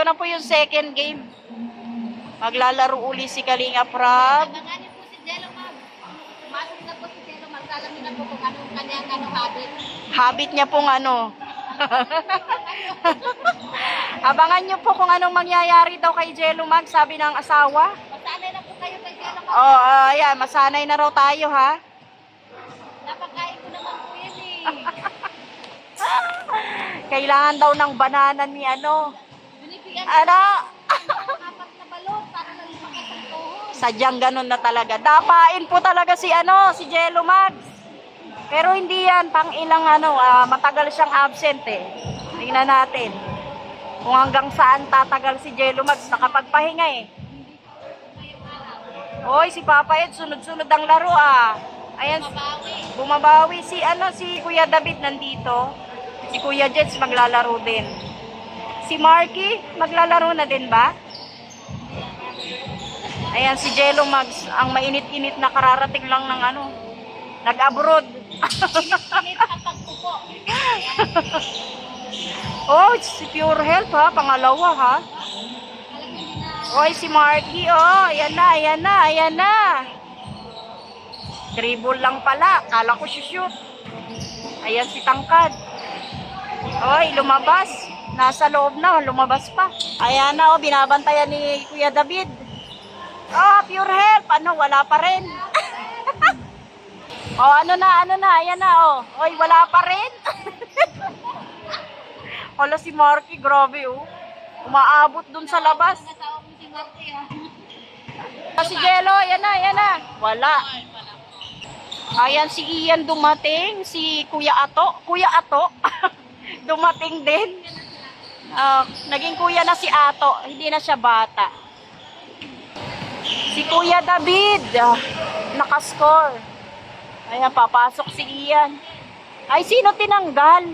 ito na po yung second game. Maglalaro uli si Kalinga Prab. Abangan niyo po si Jello, ma'am. Pumasok na po si Jello, magkalamin na po kung anong kanyang habit. Habit niya pong ano. Abangan niyo po kung anong mangyayari daw kay Jello Mag, sabi ng asawa. Masanay na po kayo kay Jello, ma'am. Oh, ayan, masanay na raw tayo ha. Napakain ko naman po yun eh. Kailangan daw ng banana ni ano. Binibigyan Ano? apat na balot para lang lumakas ang tuhod. Sadyang ganun na talaga. Dapain po talaga si ano, si Jello Mag. Pero hindi yan, pang ilang ano, matagal siyang absent eh. Tingnan natin. Kung hanggang saan tatagal si Jello Mag, nakapagpahinga eh. Hoy, si Papa Ed, sunod-sunod ang laro ah. Ayan, bumabawi si ano, si Kuya David nandito. Si Kuya Jets maglalaro din. Si Marky, maglalaro na din ba? Ayan, si Jello Mag, ang mainit-init na kararating lang ng ano, nag-abroad. Init ang pagpupo. Oh, si Pure Health ha, pangalawa ha. Oy, si Marky, oh, ayan na, ayan na, ayan na. Dribble lang pala, kala ko shoot. Ayan si Tangkad. Oy, lumabas. Nasa loob na, lumabas pa. Ayan na, oh, binabantayan ni Kuya David. Oh, Pure Health, ano, wala pa rin. Oh, ano na, ayan na, oh. Oy, wala pa rin. Hala si Marky, grabe, oh. Umaabot dun sa labas. Nasawa mo si Marty ah. Si Jello, ayan na. Wala. Ayan si Ian dumating, si Kuya Ato. Kuya Ato, dumating din. Naging kuya na si Ato, hindi na siya bata. Si Kuya David, nakascore. Ayan, papasok si Ian. Ay, sino tinanggal?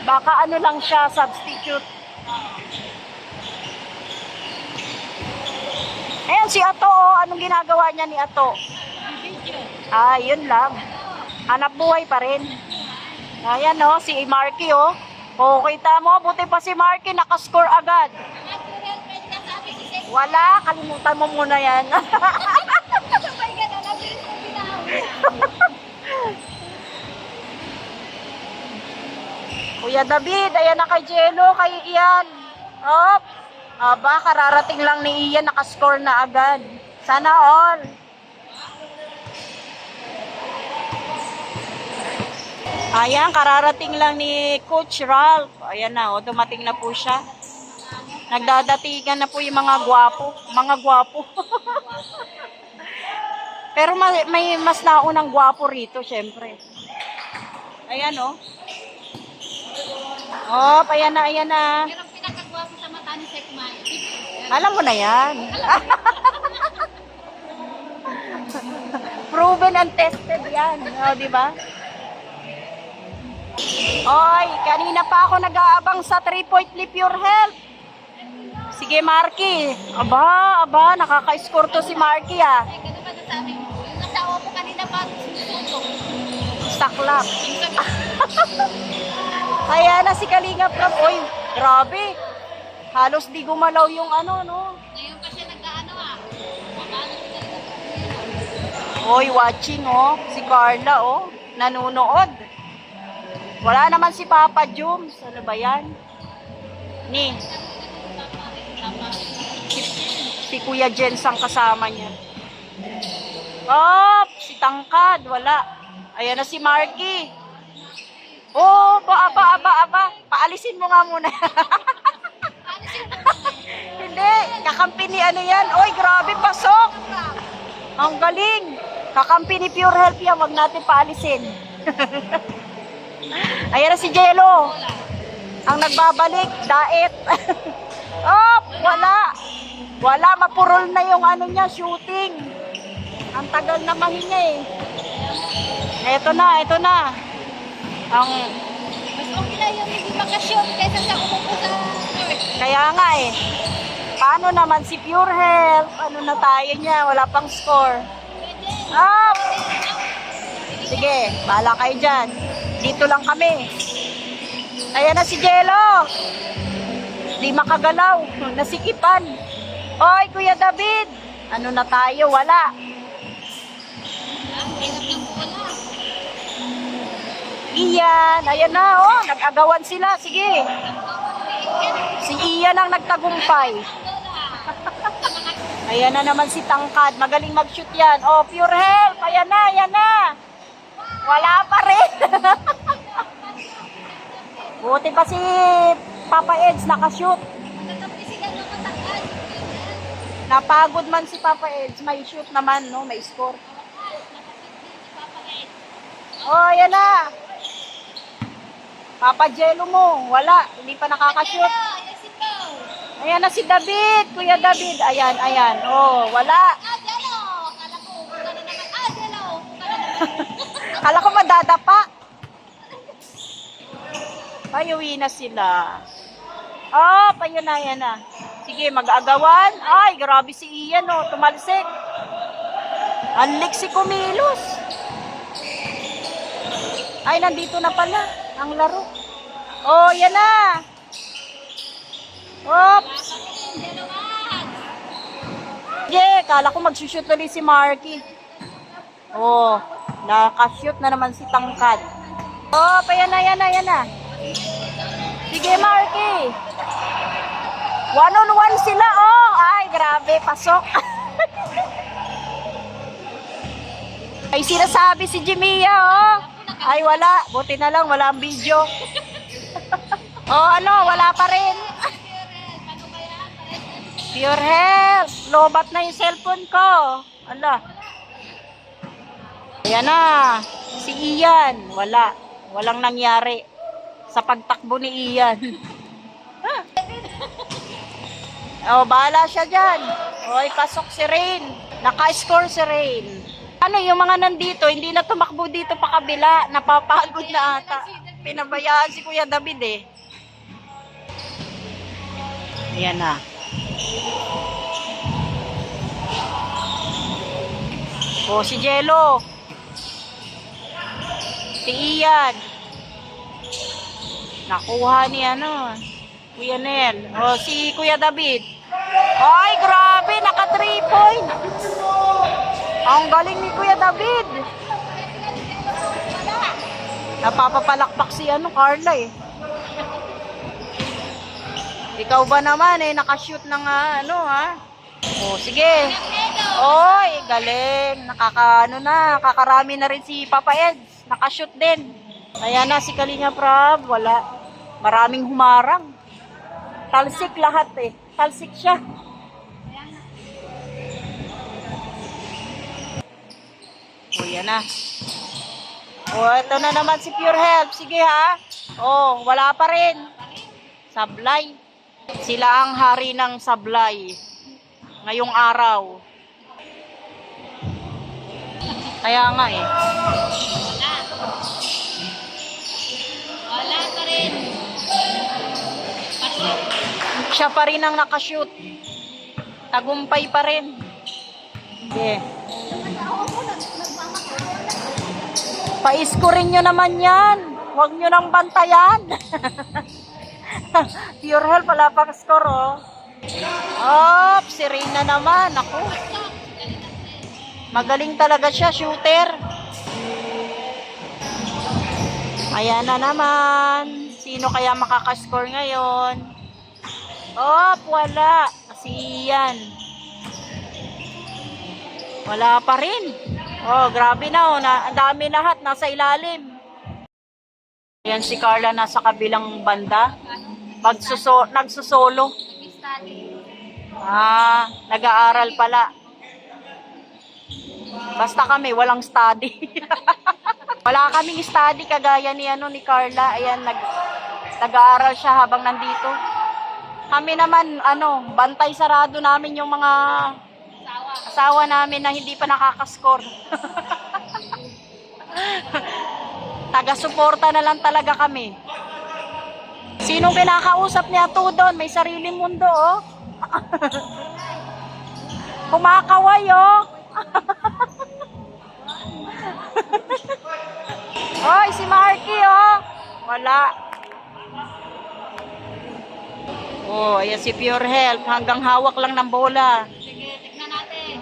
Baka ano lang siya, substitute. Ayan, si Ato, oh. Anong ginagawa niya ni Ato? Yun lang. Hanap buhay pa rin. Ayan, oh, si Marky, oh. Oh, kita mo, buti pa si Marky, nakascore agad. Wala, kalimutan mo muna yan. Kuya David, ayan na kay Jello, kay Ian. Op. Aba, kararating lang ni Ian, nakascore na agad. Sana all. Ayan, kararating lang ni Coach Ralph. Ayan na, oh, dumating na po siya. Nagdadatigan na po yung mga gwapo. Mga gwapo. Pero may mas naunang gwapo rito, syempre. Ayan, oh. Oh, ayan na, ayan na. Pero ang pinakagwapo sa mata ni Sekmay. Alam mo na yan. Proven and tested yan. O, di ba? Oy, kanina pa ako nag-aabang sa 3-point leap your health. Sige, Marky. Aba, nakaka-score to si Marky, ah. Ay, ganun ba nasabi mo? Yung asawa mo kanina pa, sinusutok. Saklap. Ayan na si Kalinga Prab. Oy, grabe. Halos di gumalaw yung ano, no? Ngayon pa siya nag-ano ah. Paano siya talaga? Oy, watching, oh. Si Carla, oh. Nanunood. Wala naman si Papa Jums. Ano ba yan? Ni. Si Kuya Jens ang kasama niya. Oh, si Tangkad. Wala. Ayan na si Marky. Oh, aba. Paalisin mo nga muna. Hindi. Kakampi ni ano yan. Oy, grabe, pasok. Ang galing. Kakampi ni Pure Health yan. Huwag natin paalisin. Ayan na si Jello. Ang nagbabalik, daet. Oh, wala, mapurol na yung ano niya, shooting. Ang tagal na mahinga eh. Ito na. Ang Mas okay na yung hindi makashoot kaysa sa umupo sa... kaya nga eh. Paano naman si Pure Health? Ano na tayo niya? Wala pang score. Up! Sige, bahala kayo dyan. Dito lang kami. Ayan na si Jello. Di makagalaw. Nasikipan. Oy, Kuya David. Ano na tayo? Wala. Iyan. Ayan na, oh. Nag-agawan sila. Sige. Si Iyan ang nagtagumpay. Ayan na naman si Tangkad. Magaling mag-shoot yan. Oh, pure help. Ayan na, ayan na. Wala pa rin. Buti pa si Papa Eds nakashoot. Napagod man si Papa Eds. May shoot naman, no? May score. Oh, ayan na. Papa Jello mo. Wala. Hindi pa nakakashoot. Ayan na si David. Kuya David. Ayan, ayan. Oh, wala. Kala ko madadapa. Ay, uwi na sila. Oh, payo na, yan na. Sige, mag-agawan. Ay, grabe si Ian, oh. Tumalsik. Anlik si Kumilos. Ay, nandito na pala ang laro. Oh, yan na. Oops. Sige, kala ko mag-shoot ulit si Marky. Oh, nakashoot na naman si Tangkad. Oh, payan na, yan na, yan na. Sige, Marky. 1-on-1 sila, oh. Ay, grabe, pasok. Ay, sinasabi si Jimia, oh. Ay, wala. Buti na lang, wala ang video. Oh, ano, wala pa rin. Pure health. Lobat na yung cellphone ko. Ala. Ayan na. Si Ian. Wala. Walang nangyari sa pagtakbo ni Ian. Oh, bahala siya dyan. Oy, pasok si Rain. Naka-score si Rain. Ano, yung mga nandito, hindi na tumakbo dito pa kabila. Napapagod na ata. Pinabayaan si Kuya David eh. Ayan na. Oh, si Jello. Si Ian. Nakuha ni ano, Kuya Nel. Oh, si Kuya David. Ay, grabe, naka 3 point. Ang galing ni Kuya David. Napapapalakpak si ano, Carla eh. Ikaw ba naman eh, nakashoot ng ano ha? Oh, sige. Oy, galing. Nakakarami na rin si Papa Eds. Nakashoot din. Ayan na si Kalinga Prab, wala. Maraming humarang. Talsik lahat eh. Talsik siya. Oh, yan na. Oh, ito na naman si Pure Help. Sige ha. Oh, wala pa rin. Sablay. Sila ang hari ng sablay ngayong araw. Kaya nga eh. Wala pa rin. Siya pa rin ang nakashoot. Tagumpay pa rin. Okay. Pa-scorein nyo naman yan. Huwag nyo nang bantayan. Pure Health, wala pang score, oh. Oh, si Reyna naman. Ako. Magaling talaga siya, shooter. Ayan na naman. Sino kaya makakascore ngayon? Oh, wala. Si Ian. Wala pa rin. Oh, grabe na, oh. Ang dami lahat. Nasa ilalim. Ayan si Carla nasa kabilang banda. Nagsusolo. Ah, nag-aaral pala. Basta kami, walang study. Wala kaming study kagaya ni Carla. Ayan, nag-aaral siya habang nandito. Kami naman, bantay sarado namin yung mga asawa namin na hindi pa nakakascore. Taga-suporta na lang talaga kami. Sinong kinakausap niya to doon? May sariling mundo, oh. Kumakaway, oh. Hoy, si Marky, oh. Wala. Oh, ayan si Pure Health. Hanggang hawak lang ng bola. Sige, tignan natin.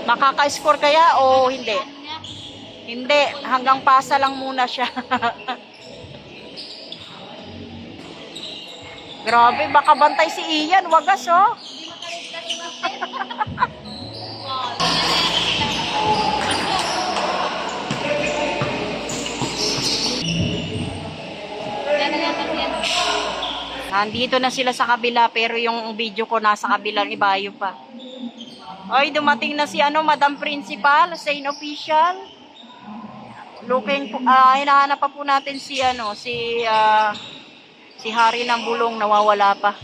Makaka-score kaya o hindi? Ano niya? Hindi. Hanggang pasa lang muna siya. Grabe, baka bantay si Ian. Wagas, oh. Hindi makaligtas si Ma'am. Oh, yan na yan kasi yan. Nandito na sila sa kabila, pero yung video ko nasa kabilang ibayo pa. Oy, dumating na si Madam Principal, Saint Official. Looking po, hinahanap pa po natin si si Hari ng Bulong, nawawala pa.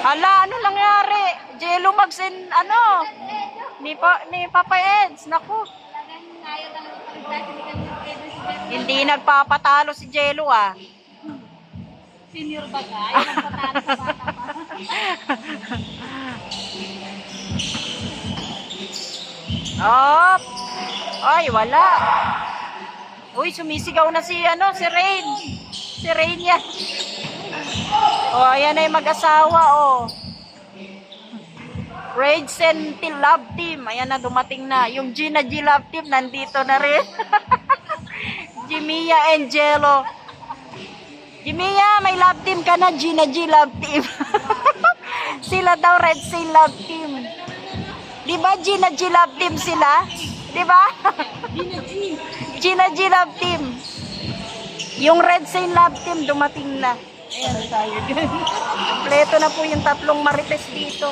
Hala, ano nangyari? Jello Magsin, ni Papa Eds, naku. Talagang ayaw ng kaligtas, hindi kami nagpwede si Jello. Hindi nagpapatalo si Jello, ah. Senior ba ka? Ayaw ng patalo sa bata pa. Op! Ay, wala. Uy, sumisigaw na si Rain. Si Rain yan. Oh, ayan na yung mag-asawa, oh. Rage and Love Team. Ayan na, dumating na. Yung Gina G Love Team, nandito na rin. Jimia and Jello. Jimia, may love team ka na. Gina G Love Team. Sila daw, Red Sail Love Team. Di ba Gina G Love Team sila? Di ba? Gina G Love Team. Yung Red Sail Love Team, dumating na. Ayan tayo dyan. Kompleto na po yung tatlong marites dito.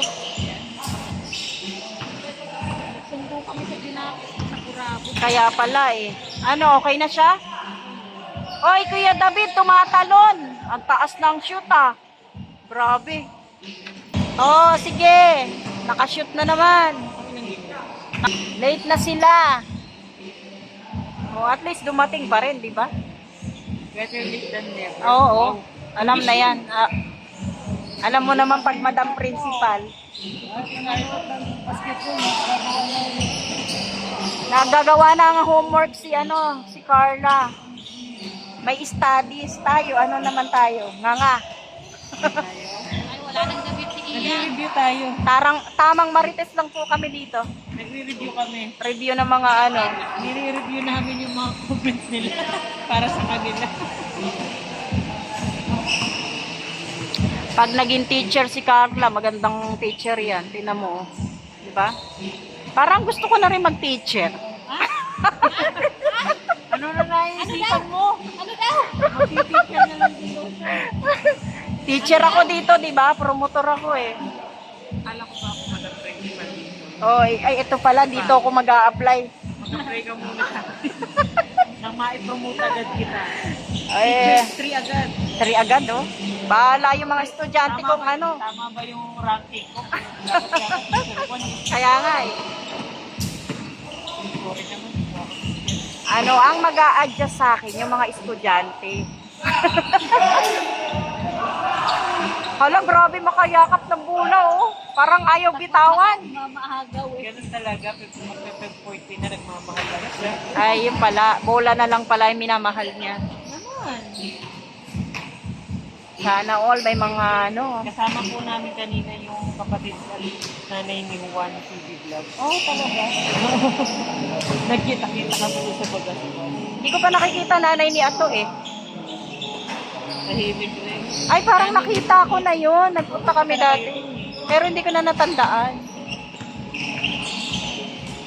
Sundo kami sa Ginapit, sa Curabo. Kaya pala eh. Okay na siya? Oy, Kuya David, tumatalon. Ang taas ng shoot, ah. Grabe. Oh, sige. Nakashoot na naman. Late na sila. Oh, at least dumating pa rin, di ba? Better late than never. Oo. Alam na yan. Alam mo naman pag Madam Principal. Nagagawa na ang homework si Carla. May studies tayo. Ano naman tayo? Nga. Ay, wala nang damit si Iya. Nagre-review tayo. Tamang marites lang po kami dito. Nagre-review kami. Review ng mga Nire-review namin yung mga comments nila para sa kanila. Pag naging teacher si Carla, magandang teacher yan. Tingnan mo. Di ba? Parang gusto ko na rin mag-teacher. Ano na naisipan mo? Ano daw? Mag-teacher na lang dito. Teacher ako dito, di ba? Promotor ako eh. Kala ko ba ako Madam Principal dito? Oh, ay ito pala, dito ako mag-a-apply. Mag-pray ka muna sa akin. Nang ma-promote agad kita. Eh, 3 agad. 3 agad, oh. Bahala yung mga estudyante kong Tama ba yung ranking ko? Dapat yan ang teacher 1. Kaya nga eh. Sorry naman. Ang mag-a-adjust sa akin, yung mga estudyante. Hala, grabe makayakap ng bola, oh. Parang ayaw bitawan. Mamahagaw eh. Ganun talaga. Pag magpe-14 na nagmamahal na siya. Ay, yun pala. Bola na lang pala yung minamahal niya. Naman. Sana all may mga Kasama po namin kanina yung kapatid at nanay ni Juan TV Vlog. Oh, talaga. Nagkita-kita kami doon sa Bagasban. Hindi ko pa nakikita nanay ni Ato eh. Tahimik rin. Ay, parang nakita ko na yun. Nagpunta kami dati. Pero hindi ko na natandaan.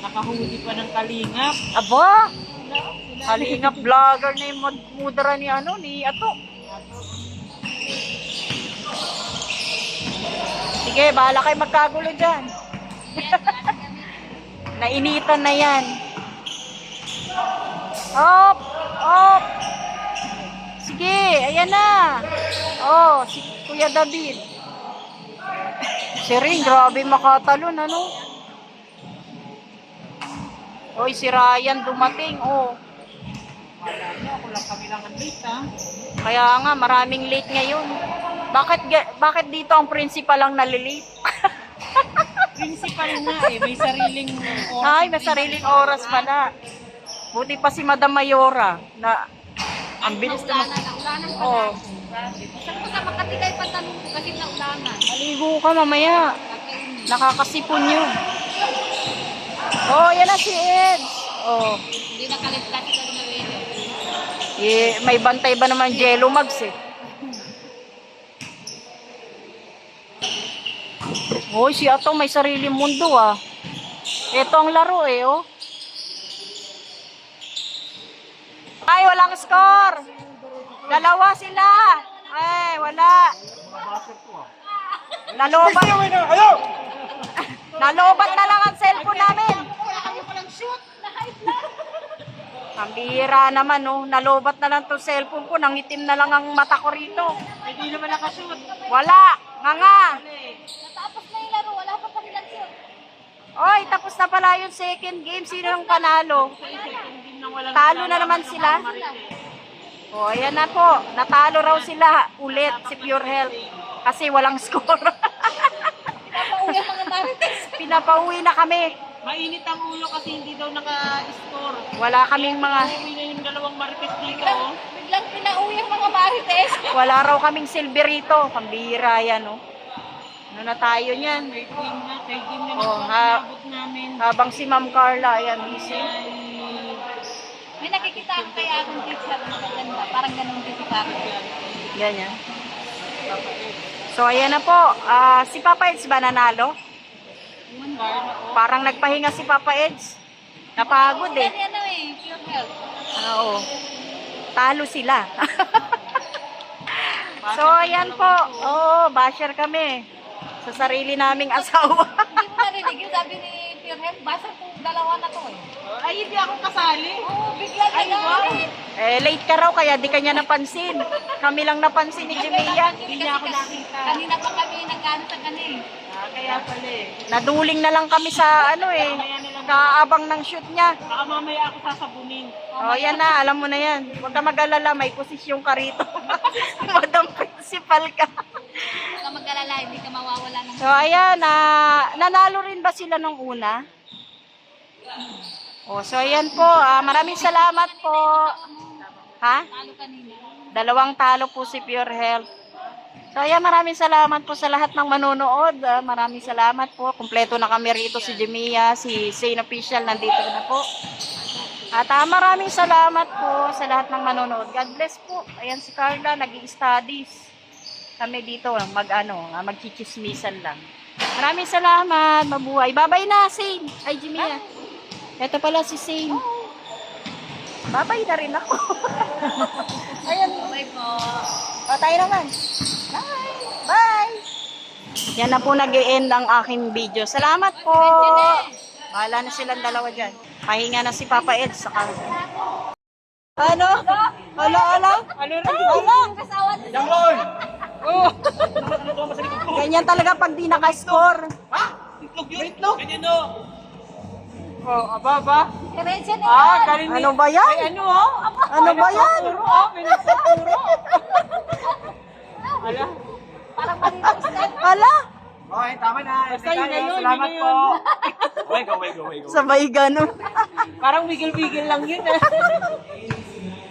Nakahuli pa ng kalingap. Aba! Kalingap vlogger na yung mudra ni ni Ato. Sige, bahala kayo magkagulo dyan. Nainitan na yan. Op! Op! Sige, ayan na. Oh, si Kuya David. Si Ring, grabe makatalon, Oy, si Ryan dumating, oh. Wala niya, ako lang kami lang ang late ha. Kaya nga, maraming late ngayon. Bakit dito ang principal lang nalilate? Principal na may sariling oras. Ay, may sariling oras pala. Buti pa si Madam Mayora na Ang bilis naman. Naulanan pa Oo. na. Saan ko sa makatigay pa tanong ko kasi naulanan. Maligo ka mamaya. Nakakasipon yun. Oh, yan na si Ed. Oh. Hindi nakalit-lat ka na rin. May bantay ba naman Jello Mags eh. Hoy, si Atong may sariling mundo ah. Ito ang laro eh, oh. Ay, walang score. Dalawa sila. Ay, wala. Nalobat. Nalobat na lang ang cellphone namin. Ang bihira naman, oh. Nalobat na lang itong cellphone ko. Nangitim na lang ang mata ko rito. Hindi naman nakashoot. Wala. Nga. Natapos na yung laro, wala pa kanilang shoot. Oy, tapos na pala yung second game. Sino ang panalo? Talo na naman sila. O, ayan na po. Natalo raw sila ulit si Pure Health. Kasi walang score. Napauwi ang mga marites. Pinapauwi na kami. Mainit ang ulo kasi hindi daw naka-score. Wala kaming mga... Uwi na yung dalawang marites dito. Oh. Biglang pinauwi ang mga marites. Wala raw kaming silver rito. Pambihira yan, oh. Ano na tayo niyan? Third game na. Third game na Oh, lang ha- po inabot namin. Habang si Ma'am Carla, ayan, busy. May nakikita ako kaya akong teacher na maganda. Parang ganun din si Papa. Ganyan. So, ayan na po. Si Papa Eds ba nanalo? Parang nagpahinga si Papa Eds. Napagod eh. Yan eh, pure health. Oo. Talo sila. So, ayan po. Oo, basher kami. Sa sarili naming asawa. Hindi mo narinig yung sabi ni pure health. Basta kung dalawa na to eh. Ay, hindi ako kasali. Oo, bigla ka lang. Late ka raw kaya di kanya napansin. Kami lang napansin ni Jimia. Hindi niya ako nakita. Kanina pa kami nag-ano sa kanina. Kaya pala eh. Naduling na lang kami sa kaabang ng shoot niya. Baka mamaya ako sasabunin. Oh, yan na, alam mo na yan. Huwag ka mag-alala, may posisyon ka rito. Madam principal ka. Huwag ka mag-alala, hindi ka mawawala ng... So, ayan, nanalo rin ba sila nung una? Oh, so ayan po, maraming salamat po. Ha? Talo kanina. 2 talo po si Pure Health. So ayan, maraming salamat po sa lahat ng manonood. Maraming salamat po. Kumpleto na kami rito, si Jemia, si Zane Official, nandito na po. At maraming salamat po sa lahat ng manonood. God bless po. Ayan si Carla, nag-i-studies. Kami dito, magchichismisan lang. Maraming salamat, mabuhay. Babay na, Zane. Ay, Jemia. Ito pala si Zane. Babay na rin ako. Ayan. Bye po. O, tayo naman. Bye. Bye. Yan na po nag-e-end ang aking video. Salamat po. Bahala na silang dalawa dyan. Pahinga na si Papa Ed sa kanto. Ano? Ala? Ano na? Ala? Jamon! Oh! Ganyan talaga pag di naka-score. Ha? Itlog yun? Itlog? Pwede no. Oh, aba. Diretso na Galing Ano ba yan? Ay, ano oh? Ano ba yan? Puro oh, pinagpapuro. Ala. Parang malinis na. Ala? Okay, tama na. Basta yun na yun, Salamat yun na po. yun. Wego. Sabay ganun. Parang wigil-wigil lang yun eh.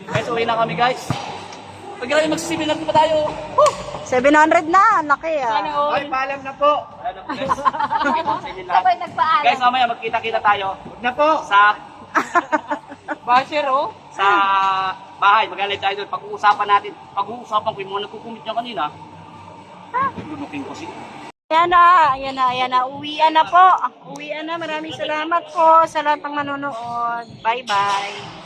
Guys, uwi na kami guys. Pag natin magsisibil lang pa tayo. 700 na. Laki Sana ah. all. Okay, paalam na po. Ano po guys? Sige lahat. Sabay nagpaalam. Guys, mamaya magkita-kita tayo. Huwag na po. Basher oh. Sa bahay. Mag-live tayo doon. Pag-uusapan natin. Pag-uusapan ko yung mga nagkukumit niya kanina. Luluking ko siya. Ayan na. Uwian na po. Uwian na. Maraming salamat po sa lahat ng manonood. Bye-bye.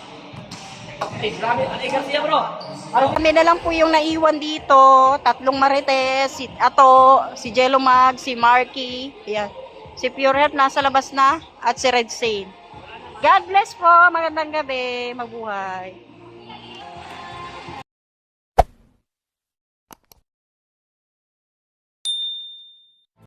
Grabe, Ate Garcia bro. Kami na lang po yung naiwan dito. 3 marites. Si Ato, si Jello Mag, si Marky. Ayan. Si Pure Health nasa labas na. At si Red Zane. God bless po. Magandang gabi. Mabuhay.